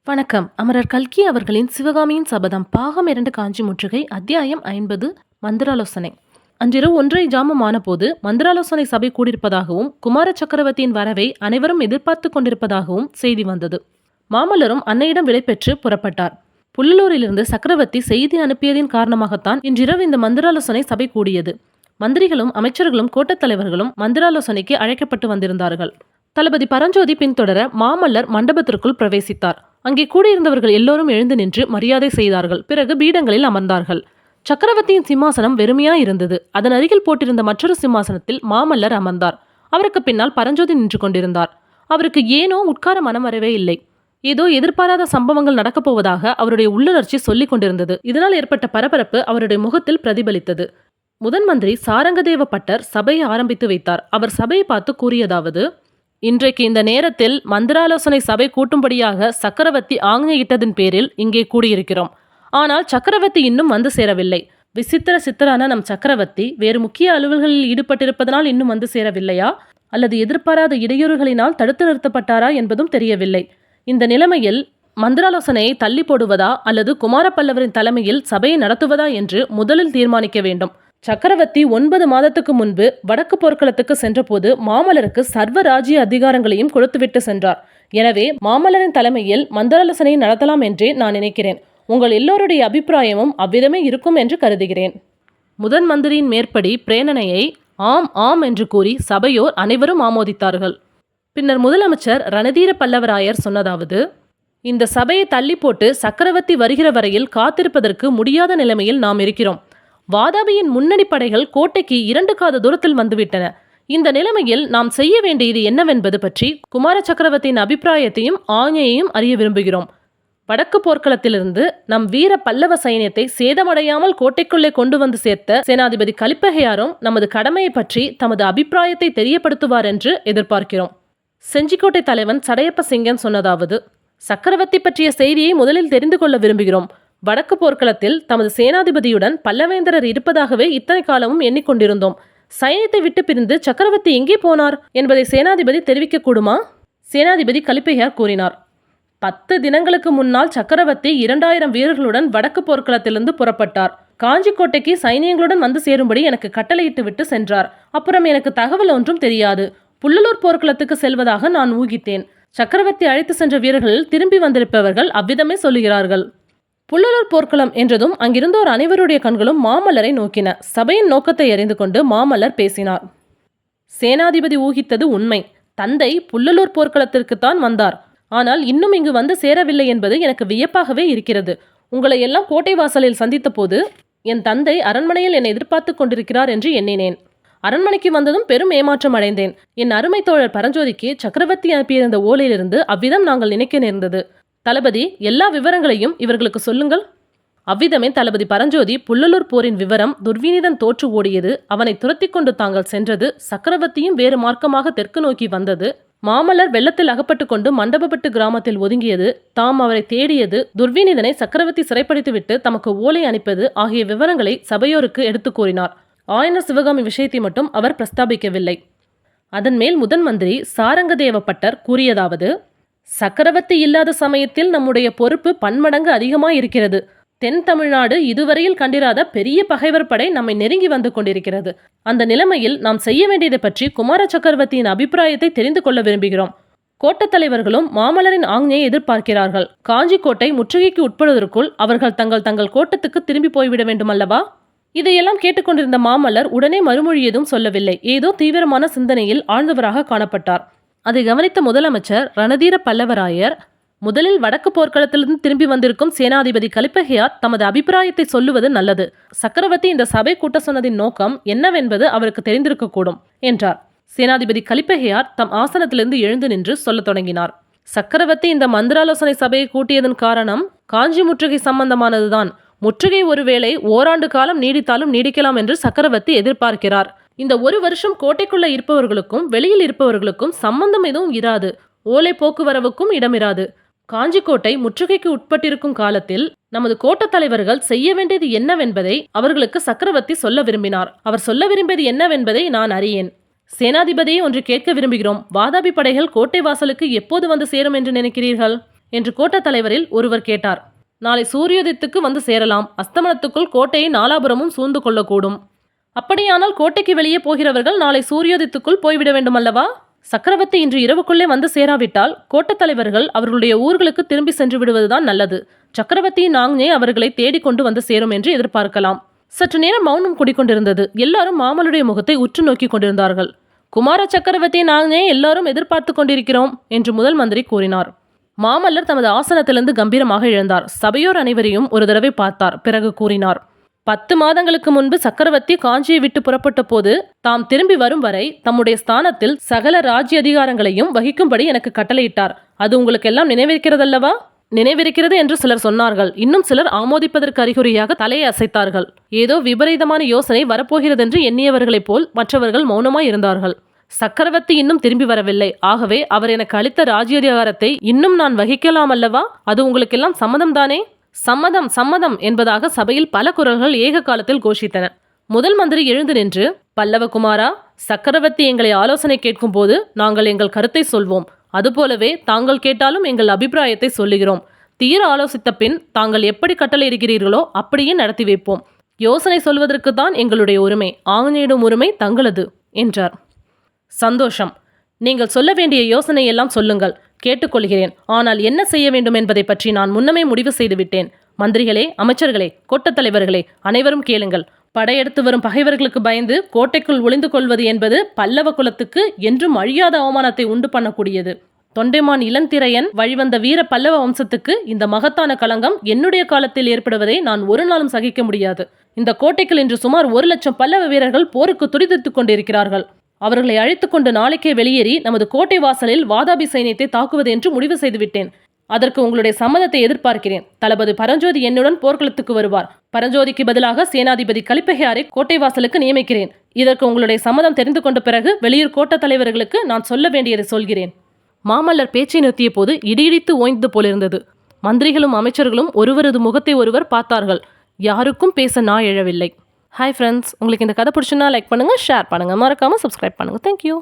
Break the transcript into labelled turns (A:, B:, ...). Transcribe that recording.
A: வணக்கம். அமரர் கல்கி அவர்களின் சிவகாமியின் சபதம் பாகம் 2 காஞ்சி முற்றுகை அத்தியாயம் 50 மந்திராலோசனை. அன்றிரவு 1:30 ஜாமம் ஆனபோது மந்திராலோசனை சபை கூடியிருப்பதாகவும் குமார சக்கரவர்த்தியின் வரவை அனைவரும் எதிர்பார்த்து கொண்டிருப்பதாகவும் செய்தி வந்தது. மாமல்லரும் அன்னையிடம் விடை பெற்று புறப்பட்டார். புல்லலூரிலிருந்து சக்கரவர்த்தி செய்தி அனுப்பியதின் காரணமாகத்தான் இன்றிரவு இந்த மந்திராலோசனை சபை கூடியது. மந்திரிகளும் அமைச்சர்களும் கோட்டத் தலைவர்களும் மந்திராலோசனைக்கு அழைக்கப்பட்டு வந்திருந்தார்கள். தளபதி பரஞ்சோதி பின்தொடர மாமல்லர் மண்டபத்திற்குள் பிரவேசித்தார். அங்கே கூடியிருந்தவர்கள் எல்லோரும் எழுந்து நின்று மரியாதை செய்தார்கள். பிறகு பீடங்களில் அமர்ந்தார்கள். சக்கரவர்த்தியின் சிம்மாசனம் வெறுமையாய் இருந்தது. அதன் அருகில் போட்டிருந்த மற்றொரு சிம்மாசனத்தில் மாமல்லர் அமர்ந்தார். அவருக்கு பின்னால் பரஞ்சோதி நின்று கொண்டிருந்தார். அவருக்கு ஏனோ உட்கார மனம் வரவே இல்லை. ஏதோ எதிர்பாராத சம்பவங்கள் நடக்கப் போவதாக அவருடைய உள்ளுணர்ச்சி சொல்லிக் கொண்டிருந்தது. இதனால் ஏற்பட்ட பரபரப்பு அவருடைய முகத்தில் பிரதிபலித்தது. முதன் மந்திரி சாரங்கதேவ பட்டர் சபையை ஆரம்பித்து வைத்தார். அவர் சபையை பார்த்து கூறியதாவது: இன்றைக்கு இந்த நேரத்தில் மந்திராலோசனை சபை கூட்டும்படியாக சக்கரவர்த்தி ஆజ్ఞயிட்டதின் பேரில் இங்கே கூடியிருக்கிறோம். ஆனால் சக்கரவர்த்தி இன்னும் வந்து சேரவில்லை. விசித்திர சித்தரான நம் சக்கரவர்த்தி வேறு முக்கிய அலுவல்களில் ஈடுபட்டிருப்பதனால் இன்னும் வந்து சேரவில்லையா, அல்லது எதிர்பாராத இடையூறுகளினால் தடுத்து நிறுத்தப்பட்டாரா என்பதும் தெரியவில்லை. இந்த நிலைமையில் மந்திராலோசனையை தள்ளி போடுவதா அல்லது குமார பல்லவரின் தலைமையில் சபையை நடத்துவதா என்று முதலில் தீர்மானிக்க வேண்டும். சக்கரவர்த்தி 9 மாதத்துக்கு முன்பு வடக்கு போர்க்களத்துக்கு சென்றபோது மாமல்லருக்கு சர்வ ராஜ்ய அதிகாரங்களையும் கொடுத்துவிட்டு சென்றார். எனவே மாமல்லரின் தலைமையில் மந்திராலோசனையை நடத்தலாம் என்றே நான் நினைக்கிறேன். உங்கள் எல்லோருடைய அபிப்பிராயமும் அவ்விதமே இருக்கும் என்று கருதுகிறேன். முதன் மந்திரியின் மேற்படி பிரேரணையை ஆம் ஆம் என்று கூறி சபையோர் அனைவரும் ஆமோதித்தார்கள். பின்னர் முதலமைச்சர் ரணதீர பல்லவராயர் சொன்னதாவது: இந்த சபையை தள்ளி போட்டு சக்கரவர்த்தி வருகிற வரையில் காத்திருப்பதற்கு முடியாத நிலைமையில் நாம் இருக்கிறோம். வாதாபியின் முன்னணி படைகள் கோட்டைக்கு 2 காத தூரத்தில் வந்துவிட்டன. இந்த நிலைமையில் நாம் செய்ய வேண்டியது என்னவென்பது பற்றி குமார சக்கரவர்த்தியின் அபிப்பிராயத்தையும் ஆజ్ఞயையும் அறிய விரும்புகிறோம். வடக்கு போர்க்களத்திலிருந்து நம் வீர பல்லவ சைன்யத்தை சேதமடையாமல் கோட்டைக்குள்ளே கொண்டு வந்து சேர்த்த சேனாதிபதி கலிப்பகையாரும் நமது கடமையை பற்றி தமது அபிப்பிராயத்தை தெரியப்படுத்துவார் என்று எதிர்பார்க்கிறோம். செஞ்சிக்கோட்டை தலைவன் சடையப்ப சிங்கன் சொன்னதாவது: சக்கரவர்த்தி பற்றிய செய்தியை முதலில் தெரிந்து கொள்ள விரும்புகிறோம். வடக்கு போர்க்களத்தில் தமது சேனாதிபதியுடன் பல்லவேந்தரர் இருப்பதாகவே இத்தனை காலமும் எண்ணிக்கொண்டிருந்தோம். சைன்யத்தை விட்டு பிரிந்து சக்கரவர்த்தி எங்கே போனார் என்பதை சேனாதிபதி தெரிவிக்க கூடுமா? சேனாதிபதி கலிப்பகையார் கூறினார். 10 தினங்களுக்கு முன்னால் சக்கரவர்த்தி 2000 வீரர்களுடன் வடக்கு போர்க்களத்திலிருந்து புறப்பட்டார். காஞ்சிக்கோட்டைக்கு சைனியங்களுடன் வந்து சேரும்படி எனக்கு கட்டளையிட்டு விட்டு சென்றார். அப்புறம் எனக்கு தகவல் ஒன்றும் தெரியாது. புல்லலூர் போர்க்களத்துக்கு செல்வதாக நான் ஊகித்தேன். சக்கரவர்த்தி அழைத்து சென்ற வீரர்களில் திரும்பி வந்திருப்பவர்கள் அவ்விதமே சொல்லுகிறார்கள். புல்லலூர் போர்க்களம் என்றதும் அங்கிருந்தோர் அனைவருடைய கண்களும் மாமல்லரை நோக்கின. சபையின் நோக்கத்தை அறிந்து கொண்டு மாமல்லர் பேசினார். சேனாதிபதி ஊகித்தது உண்மை. தந்தை புல்லலூர் போர்க்களத்திற்குத்தான் வந்தார். ஆனால் இன்னும் இங்கு வந்து சேரவில்லை என்பது எனக்கு வியப்பாகவே இருக்கிறது. உங்களை எல்லாம் கோட்டை வாசலில் சந்தித்த போது என் தந்தை அரண்மனையில் என்னை எதிர்பார்த்து கொண்டிருக்கிறார் என்று எண்ணினேன். அரண்மனைக்கு வந்ததும் பெரும் ஏமாற்றம் அடைந்தேன். என் அருமை தோழர் பரஞ்சோதிக்கு சக்கரவர்த்தி அனுப்பியிருந்த ஓலையிலிருந்து அவ்விதம் நாங்கள் நினைக்க நேர்ந்தது. தளபதி, எல்லா விவரங்களையும் இவர்களுக்கு சொல்லுங்கள். அவ்விதமே தளபதி பரஞ்சோதி புல்லலூர் போரின் விவரம், துர்வினிதன் தோற்று ஓடியது, அவனை துரத்தி கொண்டு தாங்கள் சென்றது, சக்கரவர்த்தியும் வேறு மார்க்கமாக தெற்கு நோக்கி வந்தது, மாமல்லர் வெள்ளத்தில் அகப்பட்டு கொண்டு மண்டபப்பட்டு கிராமத்தில் ஒதுங்கியது, தாம் அவரை தேடியது, துர்வினிதனை சக்கரவர்த்தி சிறைப்படுத்திவிட்டு தமக்கு ஓலை அனுப்பது ஆகிய விவரங்களை சபையோருக்கு எடுத்து கூறினார். ஆயனர் சிவகாமி விஷயத்தை மட்டும் அவர் பிரஸ்தாபிக்கவில்லை. அதன் மேல் முதன் மந்திரி சாரங்கதேவ பட்டர் கூறியதாவது: சக்கரவர்த்தி இல்லாத சமயத்தில் நம்முடைய பொறுப்பு பன்மடங்கு அதிகமாயிருக்கிறது. தென் தமிழ்நாடு இதுவரையில் கண்டிராத பெரிய பகைவர் படை நம்மை நெருங்கி வந்து கொண்டிருக்கிறது. அந்த நிலைமையில் நாம் செய்ய வேண்டியதை பற்றி குமார சக்கரவர்த்தியின் அபிப்பிராயத்தை தெரிந்து கொள்ள விரும்புகிறோம். கோட்டத் தலைவர்களும் மாமல்லரின் ஆజ్ఞையை எதிர்பார்க்கிறார்கள். காஞ்சி கோட்டை முற்றுகைக்கு உட்படுவதற்குள் அவர்கள் தங்கள் கோட்டத்துக்கு திரும்பி போய்விட வேண்டுமல்லவா? இதையெல்லாம் கேட்டுக்கொண்டிருந்த மாமல்லர் உடனே மறுமொழி எதுவும் சொல்லவில்லை. ஏதோ தீவிரமான சிந்தனையில் ஆழ்ந்தவராக காணப்பட்டார். அதை கவனித்த முதலமைச்சர் ரணதீர பல்லவராயர், முதலில் வடக்கு போர்க்களத்திலிருந்து திரும்பி வந்திருக்கும் சேனாதிபதி கலிப்பகையார் தமது அபிப்பிராயத்தை சொல்லுவது நல்லது. சக்கரவர்த்தி இந்த சபை கூட்ட சொன்னதின் நோக்கம் என்னவென்பது அவருக்கு தெரிந்திருக்கக்கூடும் என்றார். சேனாதிபதி கலிப்பகையார் தம் ஆசனத்திலிருந்து எழுந்து நின்று சொல்லத் தொடங்கினார். சக்கரவர்த்தி இந்த மந்திராலோசனை சபையை கூட்டியதன் காரணம் காஞ்சி முற்றுகை சம்பந்தமானதுதான். முற்றுகை ஒருவேளை ஓராண்டு காலம் நீடித்தாலும் நீடிக்கலாம் என்று சக்கரவர்த்தி எதிர்பார்க்கிறார். இந்த 1 வருஷம் கோட்டைக்குள்ள இருப்பவர்களுக்கும் வெளியில் இருப்பவர்களுக்கும் சம்பந்தம் எதுவும் இராது. ஓலை போக்குவரவுக்கும் இடமிராது. காஞ்சிக்கோட்டை முற்றுகைக்கு உட்பட்டிருக்கும் காலத்தில் நமது கோட்டத் தலைவர்கள் செய்ய வேண்டியது என்னவென்பதை அவர்களுக்கு சக்கரவர்த்தி சொல்ல விரும்பினார். அவர் சொல்ல விரும்பியது என்னவென்பதை நான் அறியேன். சேனாதிபதியை ஒன்று கேட்க விரும்புகிறோம். வாதாபி படைகள் கோட்டை வாசலுக்கு எப்போது வந்து சேரும் என்று நினைக்கிறீர்கள் என்று கோட்டத் தலைவரில் ஒருவர் கேட்டார். நாளை சூரியோதயத்துக்கு வந்து சேரலாம். அஸ்தமனத்துக்குள் கோட்டையை நாலாபுரமும் சூழ்ந்து கொள்ளக்கூடும். அப்படியானால் கோட்டைக்கு வெளியே போகிறவர்கள் நாளை சூரியோதயத்துக்குள் போய்விட வேண்டும் அல்லவா? சக்கரவர்த்தி இன்று இரவுக்குள்ளே வந்து சேராவிட்டால் கோட்டத் தலைவர்கள் அவர்களுடைய ஊர்களுக்கு திரும்பி சென்று விடுவதுதான் நல்லது. சக்கரவர்த்தியின் ஆஞ்ஞை அவர்களை தேடிக்கொண்டு வந்து சேரும் என்று எதிர்பார்க்கலாம். சற்று நேரம் மௌனம் குடிக்கொண்டிருந்தது. எல்லாரும் மாமல்லுடைய முகத்தை உற்று நோக்கி கொண்டிருந்தார்கள். குமார சக்கரவர்த்தியின் ஆஞ்ஞையை எல்லாரும் எதிர்பார்த்து கொண்டிருக்கிறோம் என்று முதல் மந்திரி கூறினார். மாமல்லர் தமது ஆசனத்திலிருந்து கம்பீரமாக எழுந்தார். சபையோர் அனைவரையும் ஒரு தடவை பார்த்தார். பிறகு கூறினார். 10 மாதங்களுக்கு முன்பு சக்கரவர்த்தி காஞ்சியை விட்டு புறப்பட்ட போது தாம் திரும்பி வரும் வரை தம்முடைய ஸ்தானத்தில் சகல ராஜ்ய அதிகாரங்களையும் வகிக்கும்படி எனக்கு கட்டளையிட்டார். அது உங்களுக்கு எல்லாம் நினைவிருக்கிறதல்லவா? நினைவிருக்கிறது என்று சிலர் சொன்னார்கள். இன்னும் சிலர் ஆமோதிப்பதற்கு அறிகுறியாக தலையை அசைத்தார்கள். ஏதோ விபரீதமான யோசனை வரப்போகிறதென்று எண்ணியவர்களைப் போல் மற்றவர்கள் மௌனமாய் இருந்தார்கள். சக்கரவர்த்தி இன்னும் திரும்பி வரவில்லை. ஆகவே அவர் எனக்கு அளித்த ராஜ்யாதிகாரத்தை இன்னும் நான் வகிக்கலாம் அல்லவா? அது உங்களுக்கெல்லாம் சம்மதம்தானே? சம்மதம் சம்மதம் என்பதாக சபையில் பல குரல்கள் ஏக காலத்தில் கோஷித்தன. முதல் மந்திரி எழுந்து நின்று, பல்லவகுமாரா, சக்கரவர்த்தி எங்களை ஆலோசனை கேட்கும் போது நாங்கள் எங்கள் கருத்தை சொல்வோம். அதுபோலவே தாங்கள் கேட்டாலும் எங்கள் அபிப்பிராயத்தை சொல்லுகிறோம். தீர ஆலோசித்த பின் தாங்கள் எப்படி கட்டளையிடுகிறீர்களோ அப்படியே நடத்தி வைப்போம். யோசனை சொல்வதற்கு தான் எங்களுடைய உரிமை. ஆணையிடும் உரிமை தங்களது என்றார். சந்தோஷம். நீங்கள் சொல்ல வேண்டிய யோசனை எல்லாம் சொல்லுங்கள், கேட்டுக்கொள்கிறேன். ஆனால் என்ன செய்ய வேண்டும் என்பதை பற்றி நான் முன்னமே முடிவு செய்துவிட்டேன். மந்திரிகளே, அமைச்சர்களே, கோட்டத் தலைவர்களே, அனைவரும் கேளுங்கள். படையெடுத்து வரும் பகைவர்களுக்கு பயந்து கோட்டைக்குள் ஒளிந்து கொள்வது என்பது பல்லவ குலத்துக்கு என்றும் அழியாத அவமானத்தை உண்டு பண்ணக்கூடியது. தொண்டைமான் இளந்திரையன் வழிவந்த வீர பல்லவ வம்சத்துக்கு இந்த மகத்தான களங்கம் என்னுடைய காலத்தில் ஏற்படுவதை நான் ஒரு நாளும் சகிக்க முடியாது. இந்த கோட்டைக்குள் இன்று சுமார் 1,00,000 பல்லவ வீரர்கள் போருக்கு துடிதுடித்துக் கொண்டிருக்கிறார்கள். அவர்களை அழைத்துக்கொண்டு நாளைக்கே வெளியேறி நமது கோட்டை வாசலில் வாதாபி சைனியத்தை தாக்குவது என்று முடிவு செய்துவிட்டேன். அதற்கு உங்களுடைய சம்மதத்தை எதிர்பார்க்கிறேன். தளபதி பரஞ்சோதி என்னுடன் போர்க்களத்துக்கு வருவார். பரஞ்சோதிக்கு பதிலாக சேனாதிபதி கலிப்பகையாரை கோட்டை வாசலுக்கு நியமிக்கிறேன். இதற்கு உங்களுடைய சம்மதம் தெரிந்து கொண்ட பிறகு வெளியூர் கோட்ட தலைவர்களுக்கு நான் சொல்ல வேண்டியதை சொல்கிறேன். மாமல்லர் பேச்சை நிறுத்திய போது இடியிடித்து ஓய்ந்தது போலிருந்தது. மந்திரிகளும் அமைச்சர்களும் ஒருவரது முகத்தை ஒருவர் பார்த்தார்கள். யாருக்கும் பேச நான் எழவில்லை. ஹாய் ஃப்ரெண்ட்ஸ், உங்களுக்கு இந்த கதை பிடிச்சுன்னா லைக் பண்ணுங்கள், ஷேர் பண்ணுங்கள், மறக்காமல் சப்ஸ்கிரைப் பண்ணுங்கள். தேங்க்யூ.